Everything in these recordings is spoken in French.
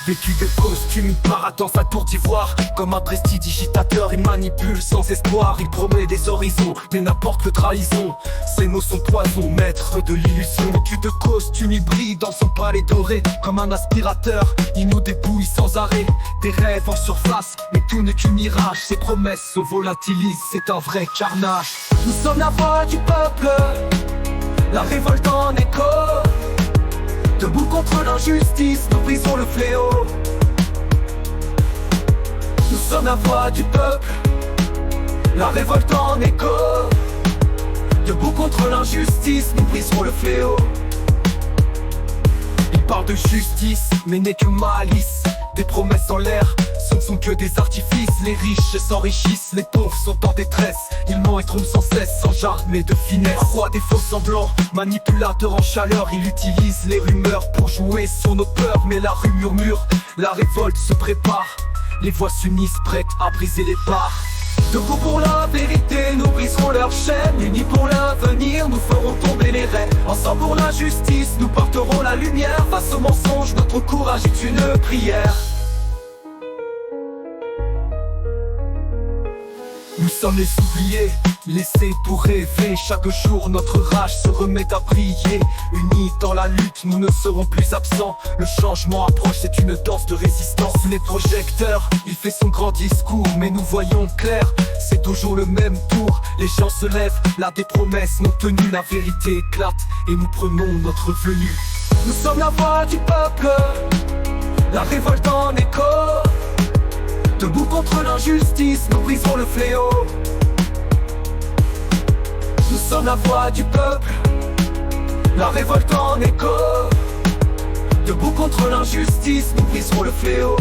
Vécu de costumes, paradance à tour d'ivoire. Comme un prestidigitateur, il manipule sans espoir. Il promet des horizons, mais n'importe que trahison. Ses mots sont poison, maître de l'illusion. Vécu de costumes, il brille dans son palais doré. Comme un aspirateur, il nous dépouille sans arrêt. Des rêves en surface, mais tout n'est qu'un mirage. Ses promesses se volatilisent, c'est un vrai carnage. Nous sommes la voix du peuple, la révolte en écho. Debout contre l'injustice, nous brisons le fléau. Nous sommes la voix du peuple, la révolte en écho. Debout contre l'injustice, nous brisons le fléau. Il parle de justice, mais n'est que malice. Des promesses en l'air, ce ne sont que des artifices. Les riches s'enrichissent, les pauvres sont en détresse. Ils mentent et trompent sans cesse, sans jargon et de finesse. Roi des faux semblants, manipulateur en chaleur. Il utilise les rumeurs pour jouer sur nos peurs. Mais la rue murmure, la révolte se prépare. Les voix s'unissent, prêtes à briser les barres. Debout pour la vérité, nous briserons leurs chaînes. Unis pour l'avenir, nous ferons tomber les rênes. Ensemble pour la justice, nous porterons la lumière. Face au mensonge, notre courage est une prière. Nous sommes les oubliés, laissés pour rêver. Chaque jour notre rage se remet à briller. Unis dans la lutte, nous ne serons plus absents. Le changement approche, c'est une danse de résistance. Les projecteurs, il fait son grand discours, mais nous voyons clair, c'est toujours le même tour. Les gens se lèvent, là des promesses non tenues. La vérité éclate et nous prenons notre venue. Nous sommes la voix du peuple, la révolte en écho. Debout contre l'injustice, nous brisons le fléau. Nous sommes la voix du peuple, la révolte en écho. Debout contre l'injustice, nous brisons le fléau.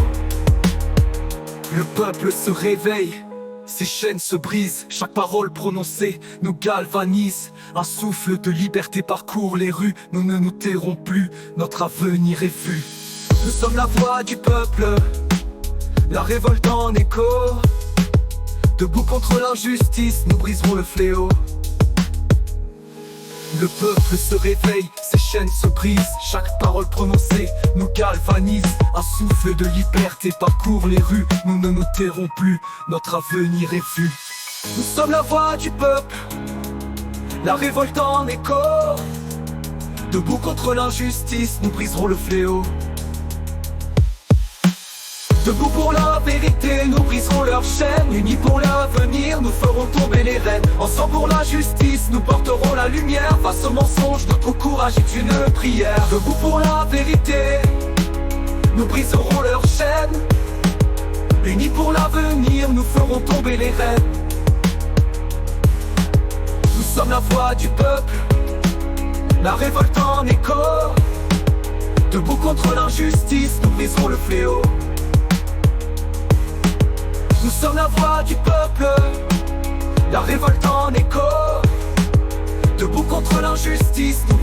Le peuple se réveille, ses chaînes se brisent. Chaque parole prononcée nous galvanise. Un souffle de liberté parcourt les rues. Nous ne nous tairons plus, notre avenir est vu. Nous sommes la voix du peuple, la révolte en écho. Debout contre l'injustice, nous briserons le fléau. Le peuple se réveille, ses chaînes se brisent. Chaque parole prononcée nous galvanise. Un souffle de liberté parcourt les rues. Nous ne nous tairons plus, notre avenir est vu. Nous sommes la voix du peuple, la révolte en écho. Debout contre l'injustice, nous briserons le fléau. Debout pour la vérité, nous briserons leurs chaînes. Unis pour l'avenir, nous ferons tomber les rênes. Ensemble pour la justice, nous porterons la lumière. Face au mensonge, notre courage est une prière. Debout pour la vérité, nous briserons leurs chaînes. Unis pour l'avenir, nous ferons tomber les rênes. Nous sommes la voix du peuple, la révolte en écho. Debout contre l'injustice, nous briserons le fléau. Nous sommes la voix du peuple, la révolte en écho. Debout contre l'injustice, nous